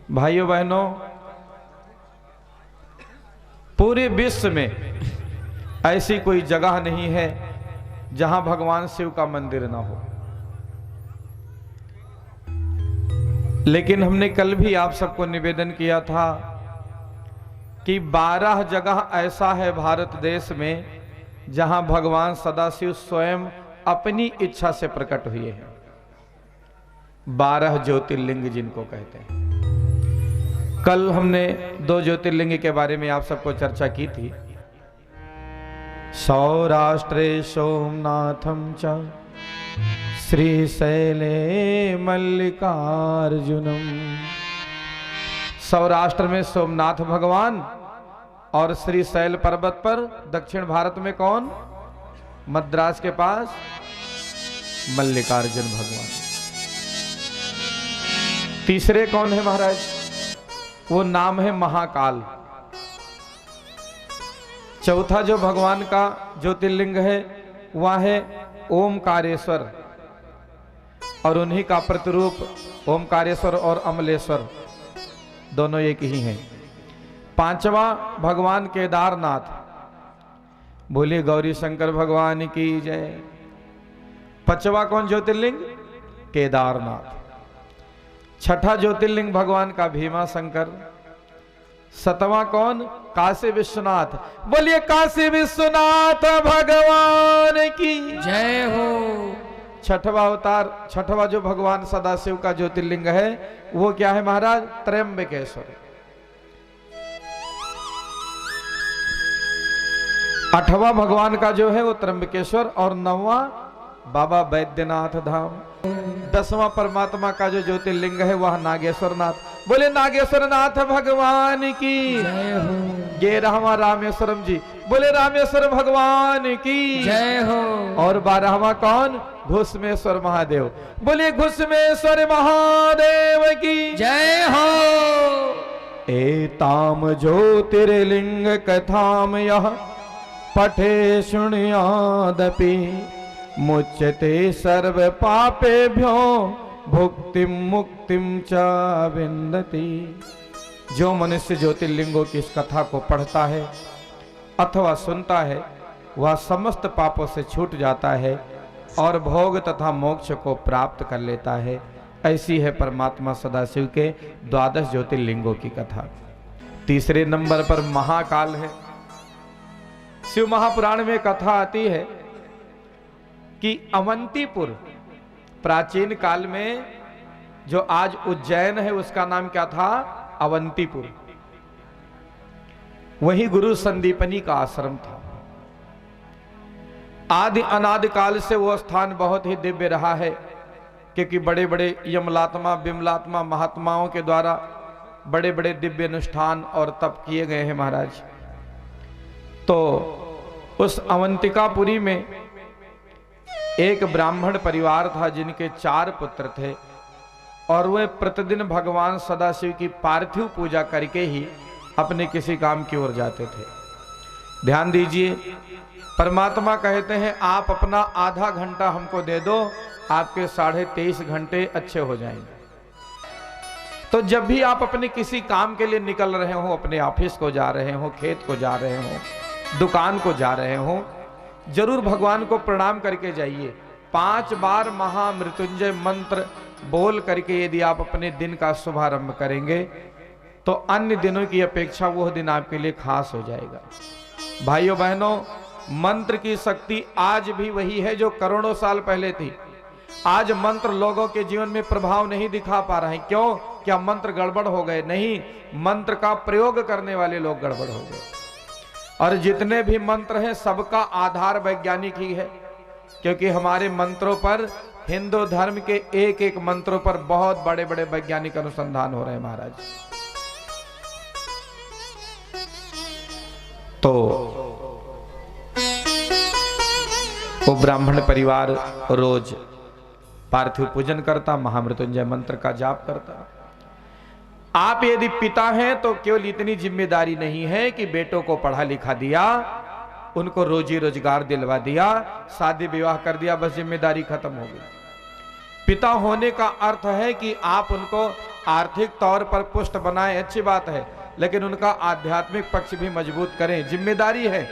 भाइयों बहनों, पूरे विश्व में ऐसी कोई जगह नहीं है जहां भगवान शिव का मंदिर ना हो। लेकिन हमने कल भी आप सबको निवेदन किया था कि 12 जगह ऐसा है भारत देश में जहां भगवान सदाशिव स्वयं अपनी इच्छा से प्रकट हुए हैं। 12 ज्योतिर्लिंग जिनको कहते हैं। कल हमने 2 ज्योतिर्लिंग के बारे में आप सबको चर्चा की थी। सौराष्ट्रे सोमनाथम च श्रीशैले मल्लिकार्जुनम। सौराष्ट्र में सोमनाथ भगवान और श्रीशैल पर्वत पर दक्षिण भारत में कौन? मद्रास के पास मल्लिकार्जुन भगवान। तीसरे कौन है महाराज? वो नाम है महाकाल। चौथा जो भगवान का ज्योतिर्लिंग है वह है ओमकारेश्वर, और उन्हीं का प्रतिरूप ओमकारेश्वर और अमलेश्वर दोनों एक ही हैं। 5वां भगवान केदारनाथ। बोलिए गौरी शंकर भगवान की जय। 5वां कौन ज्योतिर्लिंग? केदारनाथ। 6ठा ज्योतिर्लिंग भगवान का भीमा शंकर। 7वां कौन? काशी विश्वनाथ। बोलिए काशी विश्वनाथ भगवान की जय हो। 6ठवां अवतार, 6ठवां जो भगवान सदाशिव का ज्योतिर्लिंग है वो क्या है महाराज? त्र्यंबकेश्वर। 8वां भगवान का जो है वो त्र्यंबकेश्वर, और 9वां बाबा बैद्यनाथ धाम। 10वां परमात्मा का जो ज्योतिर्लिंग है वह नागेश्वर नाथ। बोले नागेश्वर नाथ भगवान की जय हो। 11वां रामेश्वरम जी। बोले रामेश्वर भगवान की जय हो। और 12वां कौन? घुसमेश्वर महादेव। बोले घुसमेश्वर महादेव की जय हो। एताम ज्योतिर्लिंग कथाम यह पठे शृणुयादपि मुच्यते सर्व पापेभ्यो भुक्तिम मुक्तिम च विन्दति। जो मनुष्य ज्योतिर्लिंगों की इस कथा को पढ़ता है अथवा सुनता है वह समस्त पापों से छूट जाता है और भोग तथा मोक्ष को प्राप्त कर लेता है। ऐसी है परमात्मा सदाशिव के 12 ज्योतिर्लिंगों की कथा। तीसरे नंबर पर महाकाल है। शिव महापुराण में कथा आती है कि अवंतीपुर, प्राचीन काल में जो आज उज्जैन है उसका नाम क्या था? अवंतीपुर। वही गुरु संदीपनी का आश्रम था। आदि अनादि काल से वो स्थान बहुत ही दिव्य रहा है, क्योंकि बड़े बड़े यमलात्मा बिमलात्मा महात्माओं के द्वारा बड़े बड़े दिव्य अनुष्ठान और तप किए गए हैं महाराज। तो उस अवंतिकापुरी में एक ब्राह्मण परिवार था जिनके 4 पुत्र थे, और वे प्रतिदिन भगवान सदाशिव की पार्थिव पूजा करके ही अपने किसी काम की ओर जाते थे। ध्यान दीजिए, परमात्मा कहते हैं आप अपना आधा घंटा हमको दे दो, आपके 23.5 घंटे अच्छे हो जाएंगे। तो जब भी आप अपने किसी काम के लिए निकल रहे हो, अपने ऑफिस को जा रहे हो, खेत को जा रहे हो, दुकान को जा रहे हो, जरूर भगवान को प्रणाम करके जाइए। 5 बार महामृत्युंजय मंत्र बोल करके यदि आप अपने दिन का शुभारंभ करेंगे तो अन्य दिनों की अपेक्षा वह दिन आपके लिए खास हो जाएगा। भाइयों बहनों, मंत्र की शक्ति आज भी वही है जो करोड़ों साल पहले थी। आज मंत्र लोगों के जीवन में प्रभाव नहीं दिखा पा रहे हैं। क्यों? क्या मंत्र गड़बड़ हो गए? नहीं, मंत्र का प्रयोग करने वाले लोग गड़बड़ हो गए। और जितने भी मंत्र हैं सबका आधार वैज्ञानिक ही है, क्योंकि हमारे मंत्रों पर, हिंदू धर्म के एक एक मंत्रों पर बहुत बड़े बड़े वैज्ञानिक अनुसंधान हो रहे हैं महाराज। तो वो ब्राह्मण परिवार रोज पार्थिव पूजन करता, महामृत्युंजय मंत्र का जाप करता। आप यदि पिता हैं तो केवल इतनी जिम्मेदारी नहीं है कि बेटों को पढ़ा लिखा दिया, उनको रोजी रोजगार दिलवा दिया, शादी विवाह कर दिया, बस जिम्मेदारी खत्म हो गई। पिता होने का अर्थ है कि आप उनको आर्थिक तौर पर पुष्ट बनाएं, अच्छी बात है, लेकिन उनका आध्यात्मिक पक्ष भी मजबूत करें, जिम्मेदारी है।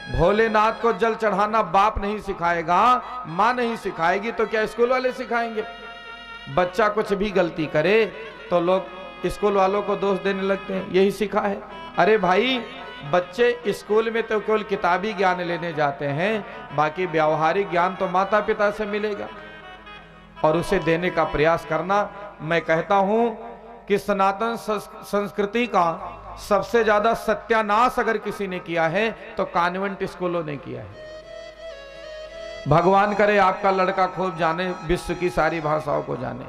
भोलेनाथ को जल चढ़ाना बाप नहीं सिखाएगा, माँ नहीं सिखाएगी, तो क्या स्कूल वाले सिखाएंगे? बच्चा कुछ भी गलती करे तो लोग स्कूल वालों को दोष देने लगते हैं, यही सीखा है। अरे भाई, बच्चे स्कूल में तो केवल किताबी ज्ञान लेने जाते हैं, बाकी व्यावहारिक ज्ञान तो माता पिता से मिलेगा और उसे देने का प्रयास करना। मैं कहता हूं कि सनातन संस्कृति का सबसे ज्यादा सत्यानाश अगर किसी ने किया है तो कॉन्वेंट स्कूलों ने किया है। भगवान करे आपका लड़का खूब जाने, विश्व की सारी भाषाओं को जाने,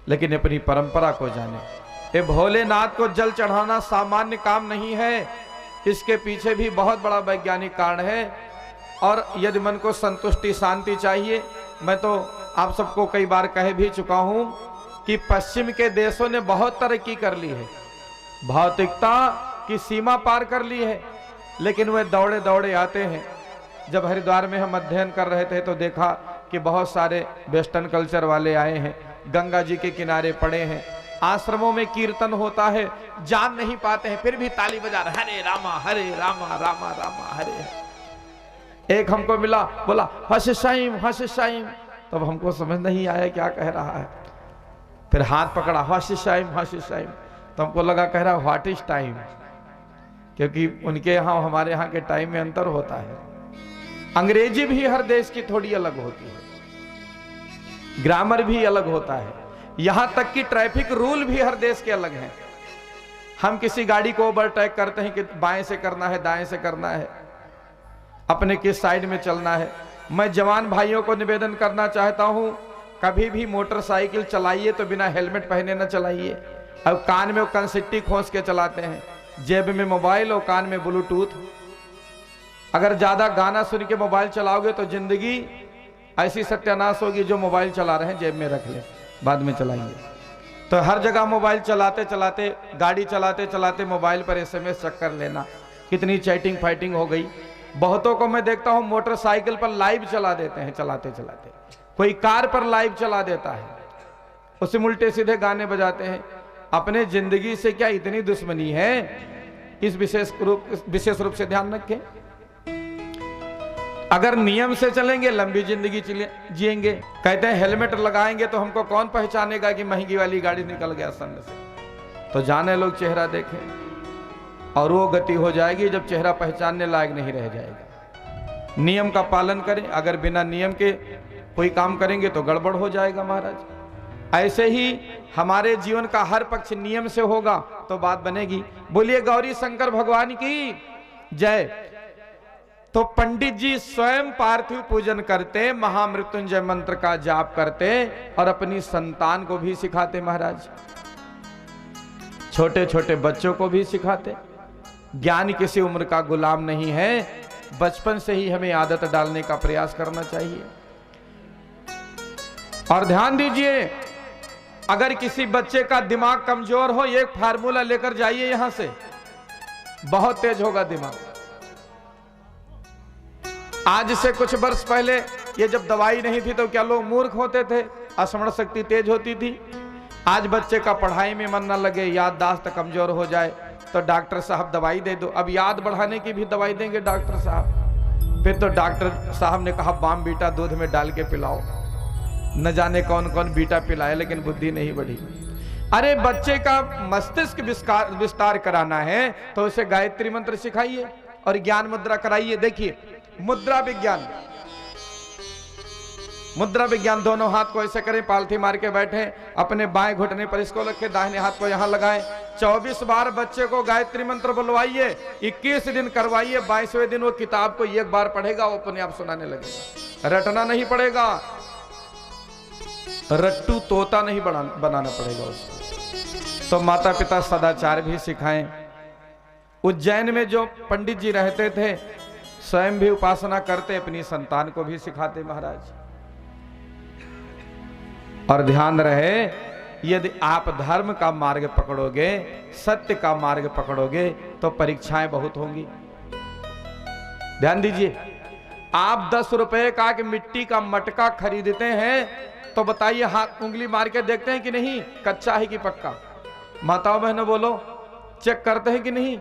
लेकिन अपनी परंपरा को जाने। ये भोलेनाथ को जल चढ़ाना सामान्य काम नहीं है, इसके पीछे भी बहुत बड़ा वैज्ञानिक कारण है। और यदि मन को संतुष्टि शांति चाहिए, मैं तो आप सबको कई बार कह भी चुका हूं कि पश्चिम के देशों ने बहुत तरक्की कर ली है, भौतिकता की सीमा पार कर ली है, लेकिन वे दौड़े दौड़े आते हैं। जब हरिद्वार में हम अध्ययन कर रहे थे तो देखा कि बहुत सारे वेस्टर्न कल्चर वाले आए हैं, गंगा जी के किनारे पड़े हैं, आश्रमों में कीर्तन होता है, जान नहीं पाते हैं, फिर भी ताली बजा रहे, हरे रामा रामा रामा हरे। एक हमको मिला, बोला हशिशाइम हशिशाइम, तब हमको समझ नहीं आया क्या कह रहा है। फिर हाथ पकड़ा, हशिशाइम हशिशाइम, तो हमको लगा कह रहा व्हाट इज टाइम, क्योंकि उनके यहाँ हमारे यहाँ के टाइम में अंतर होता है। अंग्रेजी भी हर देश की थोड़ी अलग होती है, ग्रामर भी अलग होता है, यहां तक कि ट्रैफिक रूल भी हर देश के अलग हैं। हम किसी गाड़ी को ओवरटेक करते हैं कि बाएं से करना है, दाएं से करना है, अपने किस साइड में चलना है। मैं जवान भाइयों को निवेदन करना चाहता हूं, कभी भी मोटरसाइकिल चलाइए तो बिना हेलमेट पहने न चलाइए। अब कान में वो कंसिट्टी खोस के चलाते हैं, जेब में मोबाइल और कान में ब्लूटूथ। अगर ज्यादा गाना सुन के मोबाइल चलाओगे तो जिंदगी ऐसी सत्यानाश होगी, जो मोबाइल चला रहे हैं जेब में रख ले, बाद में चलाएंगे। तो हर जगह मोबाइल चलाते चलाते, गाड़ी चलाते चलाते मोबाइल पर SMS चेक कर लेना, कितनी चैटिंग फाइटिंग हो गई। बहुतों को मैं देखता हूं मोटरसाइकिल पर लाइव चला देते हैं चलाते चलाते, कोई कार पर लाइव चला देता है, उसे उल्टे सीधे गाने बजाते हैं। अपने जिंदगी से क्या इतनी दुश्मनी है, इस विशेष रूप से ध्यान रखें। अगर नियम से चलेंगे लंबी जिंदगी जिएंगे। कहते हैं हेलमेट लगाएंगे तो हमको कौन पहचानेगा कि महंगी वाली गाड़ी निकल गया सामने से, तो जाने लोग चेहरा देखें, और वो गति हो जाएगी जब चेहरा पहचानने लायक नहीं रह जाएगा। नियम का पालन करें, अगर बिना नियम के कोई काम करेंगे तो गड़बड़ हो जाएगा महाराज। ऐसे ही हमारे जीवन का हर पक्ष नियम से होगा तो बात बनेगी। बोलिए गौरी शंकर भगवान की जय। तो पंडित जी स्वयं पार्थिव पूजन करते, महामृत्युंजय मंत्र का जाप करते और अपनी संतान को भी सिखाते महाराज, छोटे छोटे बच्चों को भी सिखाते। ज्ञान किसी उम्र का गुलाम नहीं है, बचपन से ही हमें आदत डालने का प्रयास करना चाहिए। और ध्यान दीजिए, अगर किसी बच्चे का दिमाग कमजोर हो, एक फार्मूला लेकर जाइए यहां से, बहुत तेज होगा दिमाग। आज से कुछ वर्ष पहले ये जब दवाई नहीं थी तो क्या लोग मूर्ख होते थे, स्मरण शक्ति तेज होती थी। आज बच्चे का पढ़ाई में मन न लगे, याददाश्त कमजोर हो जाए तो डॉक्टर साहब दवाई दे दो। अब याद बढ़ाने की भी दवाई देंगे डॉक्टर साहब। फिर तो डॉक्टर साहब ने कहा बाम बीटा दूध में डाल के पिलाओ। न जाने कौन कौन बीटा पिलाए, लेकिन बुद्धि नहीं बढ़ी। अरे बच्चे का मस्तिष्क विस्तार कराना है तो उसे गायत्री मंत्र सिखाइए और ज्ञान मुद्रा कराइए। देखिए मुद्रा विज्ञान दोनों हाथ को ऐसे करें, पालथी मार के बैठे, अपने बाएं घुटने पर इसको रखे, दाहिने हाथ को यहां लगाएं। 24 बार बच्चे को गायत्री मंत्र बुलवाइए, 21 दिन करवाइए। 22वें दिन वो किताब को एक बार पढ़ेगा, वो अपने आप सुनाने लगेगा। रटना नहीं पड़ेगा, रट्टू तोता नहीं बनाना पड़ेगा उसको। तो माता पिता सदाचार भी सिखाएं। उज्जैन में जो पंडित जी रहते थे स्वयं भी उपासना करते, अपनी संतान को भी सिखाते महाराज। और ध्यान रहे, यदि आप धर्म का मार्ग पकड़ोगे, सत्य का मार्ग पकड़ोगे तो परीक्षाएं बहुत होंगी। ध्यान दीजिए, आप 10 रुपए का मिट्टी का मटका खरीदते हैं तो बताइए, हाथ उंगली मार के देखते हैं कि नहीं कच्चा है कि पक्का? माताओं बहनों बोलो, चेक करते हैं कि नहीं?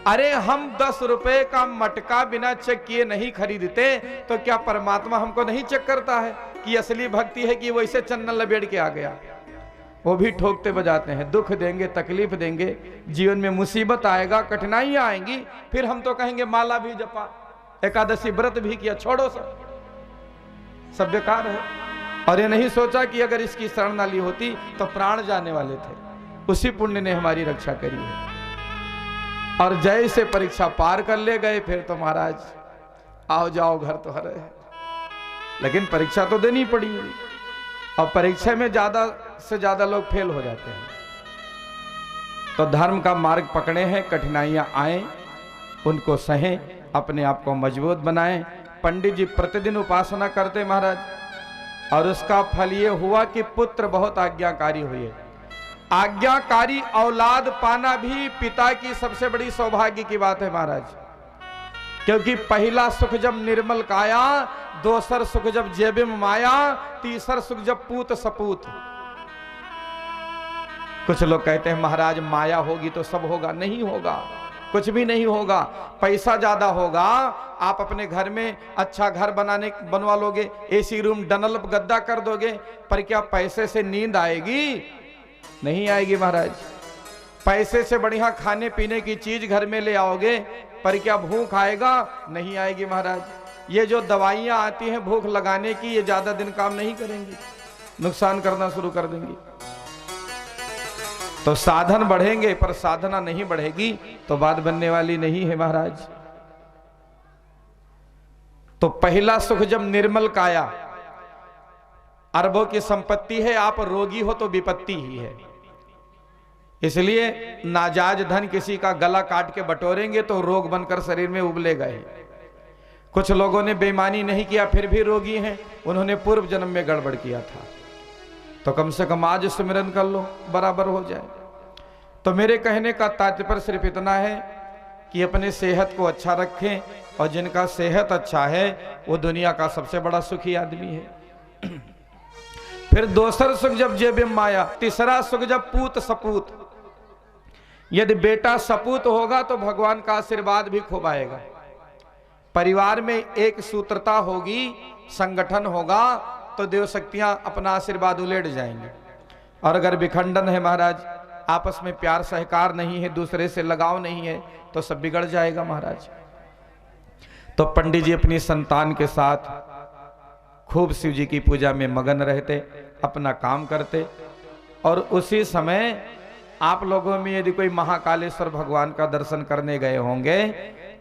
अरे हम 10 रुपए का मटका बिना चेक किए नहीं खरीदते, तो क्या परमात्मा हमको नहीं चेक करता है कि असली भक्ति है कि वो इसे चंदन लपेट के आ गया? वो भी ठोकते बजाते हैं, दुख देंगे, तकलीफ देंगे, जीवन में मुसीबत आएगा, कठिनाइयां आएंगी, फिर हम तो कहेंगे माला भी जपा, एकादशी व्रत भी किया, छोड़ो सब बेकार है। और ये नहीं सोचा कि अगर इसकी शरण ना ली होती तो प्राण जाने वाले थे। उसी पुण्य ने हमारी रक्षा करी है। और जैसे परीक्षा पार कर ले गए, फिर तो महाराज आओ जाओ घर तो हरे है। लेकिन परीक्षा तो देनी पड़ी, और परीक्षा में ज्यादा से ज्यादा लोग फेल हो जाते हैं। तो धर्म का मार्ग पकड़े हैं, कठिनाइयां आए उनको सहें, अपने आप को मजबूत बनाएं। पंडित जी प्रतिदिन उपासना करते महाराज, और उसका फल ये हुआ कि पुत्र बहुत आज्ञाकारी हुए। आज्ञाकारी औलाद पाना भी पिता की सबसे बड़ी सौभाग्य की बात है महाराज, क्योंकि पहला सुख जब निर्मल काया, दोसर सुख जब जेबिम माया, तीसर सुख जब पूत सपूत। कुछ लोग कहते हैं महाराज माया होगी तो सब होगा, नहीं होगा, कुछ भी नहीं होगा। पैसा ज्यादा होगा, आप अपने घर में अच्छा घर बनवा लोगे, एसी रूम डनल गद्दा कर दोगे, पर क्या पैसे से नींद आएगी? नहीं आएगी महाराज। पैसे से बढ़िया खाने पीने की चीज घर में ले आओगे, पर क्या भूख आएगा? नहीं आएगी महाराज। ये जो दवाइयां आती हैं भूख लगाने की, ये ज्यादा दिन काम नहीं करेंगी, नुकसान करना शुरू कर देंगी। तो साधन बढ़ेंगे पर साधना नहीं बढ़ेगी तो बात बनने वाली नहीं है महाराज। तो पहला सुख जब निर्मल काया, अरबों की संपत्ति है, आप रोगी हो तो विपत्ति ही है। इसलिए नाजायज धन किसी का गला काट के बटोरेंगे तो रोग बनकर शरीर में उबलेगा ही। कुछ लोगों ने बेईमानी नहीं किया फिर भी रोगी हैं, उन्होंने पूर्व जन्म में गड़बड़ किया था। तो कम से कम आज सुमिरन कर लो, बराबर हो जाए। तो मेरे कहने का तात्पर्य सिर्फ इतना है कि अपने सेहत को अच्छा रखें, और जिनका सेहत अच्छा है वो दुनिया का सबसे बड़ा सुखी आदमी है। फिर दोसर सुख जब जेब माया, तीसरा सुख जब पूत सपूत। यदि बेटा सपूत होगा तो भगवान का आशीर्वाद भी खूब आएगा। परिवार में एक सूत्रता होगी, संगठन होगा, तो देव शक्तियां अपना आशीर्वाद उलेट जाएंगे। और अगर विखंडन है महाराज, आपस में प्यार सहकार नहीं है, दूसरे से लगाव नहीं है, तो सब बिगड़ जाएगा महाराज। तो पंडित जी अपनी संतान के साथ खूब शिव जी की पूजा में मगन रहते, अपना काम करते। और उसी समय आप लोगों में यदि कोई महाकालेश्वर भगवान का दर्शन करने गए होंगे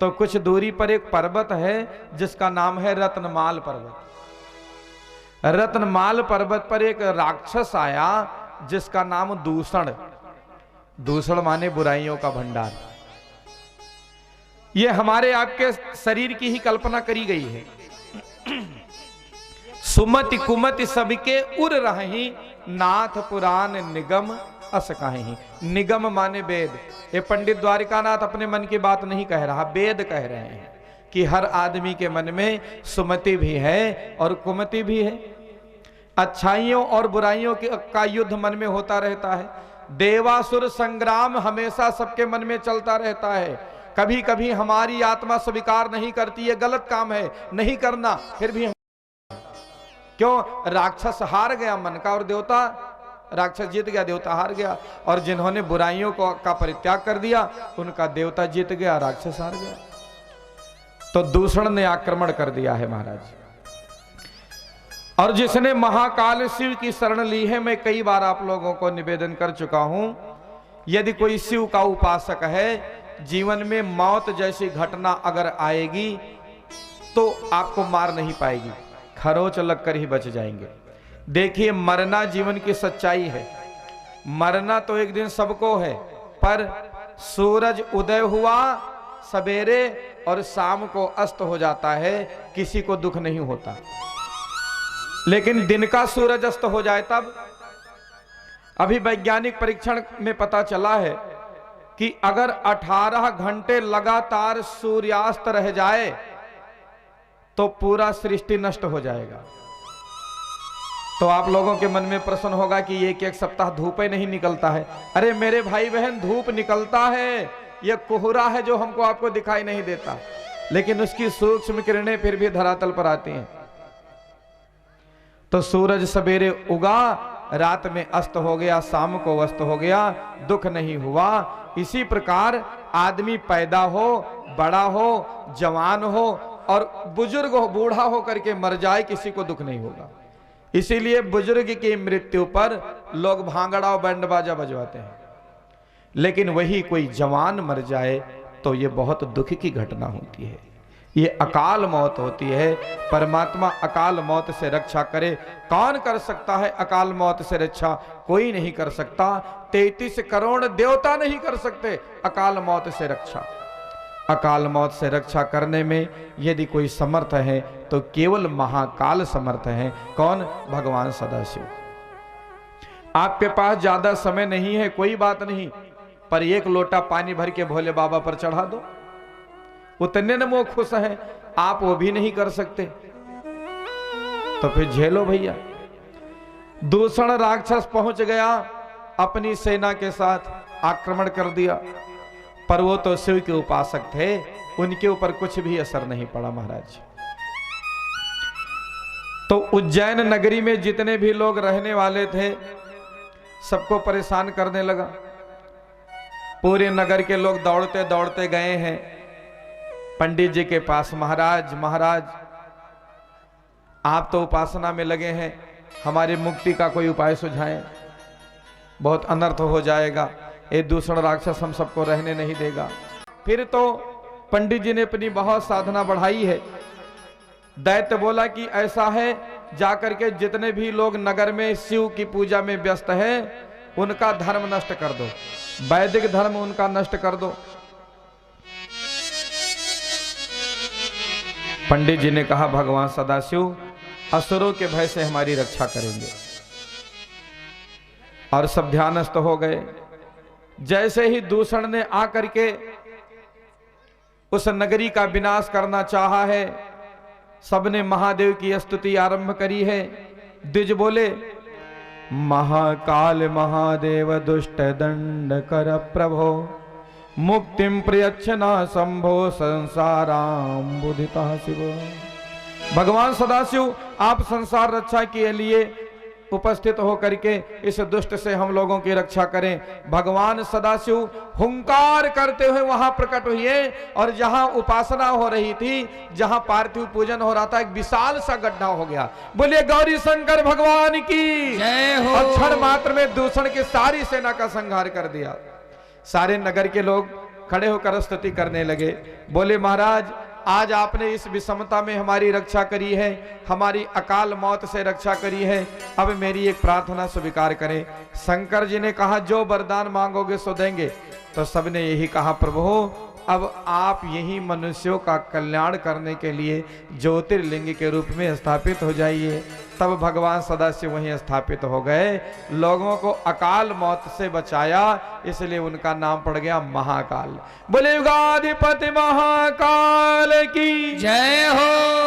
तो कुछ दूरी पर एक पर्वत है जिसका नाम है रत्नमाल पर्वत। रत्नमाल पर्वत पर एक राक्षस आया जिसका नाम दूषण। दूषण माने बुराइयों का भंडार। ये हमारे आपके शरीर की ही कल्पना करी गई है। सुमति कुमति सबके उर रही, नाथ पुराण निगम अस कहीं। निगम माने वेद। ये पंडित द्वारिकानाथ अपने मन की बात नहीं कह रहा, वेद कह रहे हैं कि हर आदमी के मन में सुमति भी है और कुमति भी है। अच्छाइयों और बुराइयों का युद्ध मन में होता रहता है। देवासुर संग्राम हमेशा सबके मन में चलता रहता है। कभी कभी हमारी आत्मा स्वीकार नहीं करती, है गलत काम है, नहीं करना, फिर भी क्यों? राक्षस हार गया मन का और देवता, राक्षस जीत गया, देवता हार गया। और जिन्होंने बुराइयों का परित्याग कर दिया उनका देवता जीत गया, राक्षस हार गया। तो दूषण ने आक्रमण कर दिया है महाराज। और जिसने महाकाल शिव की शरण ली है, मैं कई बार आप लोगों को निवेदन कर चुका हूं, यदि कोई शिव का उपासक है, जीवन में मौत जैसी घटना अगर आएगी तो आपको मार नहीं पाएगी, खरोच लगकर ही बच जाएंगे। देखिए, मरना जीवन की सच्चाई है। मरना तो एक दिन सबको है, पर सूरज उदय हुआ सवेरे और शाम को अस्त हो जाता है, किसी को दुख नहीं होता। लेकिन दिन का सूरज अस्त हो जाए तब। अभी वैज्ञानिक परीक्षण में पता चला है कि अगर 18 घंटे लगातार सूर्यास्त रह जाए तो पूरा सृष्टि नष्ट हो जाएगा। तो आप लोगों के मन में प्रश्न होगा कि एक एक सप्ताह धूप ही नहीं निकलता है। अरे मेरे भाई बहन, धूप निकलता है, यह कोहरा है जो हमको आपको दिखाई नहीं देता, लेकिन उसकी सूक्ष्म किरणें फिर भी धरातल पर आती हैं। तो सूरज सवेरे उगा, रात में अस्त हो गया, शाम को अस्त हो गया, दुख नहीं हुआ। इसी प्रकार आदमी पैदा हो, बड़ा हो, जवान हो और बुजुर्ग हो, बूढ़ा हो करके मर जाए, किसी को दुख नहीं होगा। इसीलिए बुजुर्ग की मृत्यु पर लोग भांगड़ा और बैंड बाजा बजवाते हैं, लेकिन वही कोई जवान मर जाए तो ये बहुत दुख की घटना होती है। ये अकाल मौत होती है। परमात्मा अकाल मौत से रक्षा करे। कौन कर सकता है अकाल मौत से रक्षा? कोई नहीं कर सकता। 33 करोड़ देवता नहीं कर सकते अकाल मौत से रक्षा। अकाल मौत से रक्षा करने में यदि कोई समर्थ है तो केवल महाकाल समर्थ है। कौन? भगवान सदाशिव। आपके पास ज्यादा समय नहीं है, कोई बात नहीं, पर एक लोटा पानी भर के भोले बाबा पर चढ़ा दो, उतने न वो खुश है। आप वो भी नहीं कर सकते तो फिर झेलो भैया। दूषण राक्षस पहुंच गया, अपनी सेना के साथ आक्रमण कर दिया, पर वो तो शिव के उपासक थे, उनके ऊपर कुछ भी असर नहीं पड़ा महाराज। तो उज्जैन नगरी में जितने भी लोग रहने वाले थे सबको परेशान करने लगा। पूरे नगर के लोग दौड़ते दौड़ते गए हैं पंडित जी के पास। महाराज महाराज, आप तो उपासना में लगे हैं, हमारी मुक्ति का कोई उपाय सुझाएं, बहुत अनर्थ हो जाएगा, ये दूषण राक्षस हम सबको रहने नहीं देगा। फिर तो पंडित जी ने अपनी बहुत साधना बढ़ाई है। दैत्य बोला कि ऐसा है, जाकर के जितने भी लोग नगर में शिव की पूजा में व्यस्त हैं उनका धर्म नष्ट कर दो, वैदिक धर्म उनका नष्ट कर दो। पंडित जी ने कहा भगवान सदाशिव असुरों के भय से हमारी रक्षा करेंगे, और सब ध्यानस्थ हो गए। जैसे ही दूषण ने आकर के उस नगरी का विनाश करना चाहा है, सबने महादेव की स्तुति आरंभ करी है। द्विज बोले महाकाल महादेव दुष्ट दंड कर प्रभो, मुक्तिम प्रयच्छना शंभो संसाराम बुधिता शिव। भगवान सदाशिव आप संसार रक्षा के लिए उपस्थित होकर के इस दुष्ट से हम लोगों की रक्षा करें। भगवान सदाशिव हुंकार करते हुए वहां प्रकट हुए, और जहां उपासना हो रही थी, जहां पार्थिव पूजन हो रहा था, एक विशाल सा गड्ढा हो गया। बोलिए गौरी शंकर भगवान की जय हो। और क्षण मात्र में दूषण की सारी सेना का संहार कर दिया। सारे नगर के लोग खड़े होकर स्तुति करने लगे। बोले महाराज, आज आपने इस विषमता में हमारी रक्षा करी है, हमारी अकाल मौत से रक्षा करी है। अब मेरी एक प्रार्थना स्वीकार करें। शंकर जी ने कहा जो वरदान मांगोगे सो देंगे। तो सबने यही कहा प्रभु अब आप यही मनुष्यों का कल्याण करने के लिए ज्योतिर्लिंग के रूप में स्थापित हो जाइए। तब भगवान सदाशिव वहीं स्थापित हो गए, लोगों को अकाल मौत से बचाया, इसलिए उनका नाम पड़ गया महाकाल। बोले युगाधिपति महाकाल की जय हो।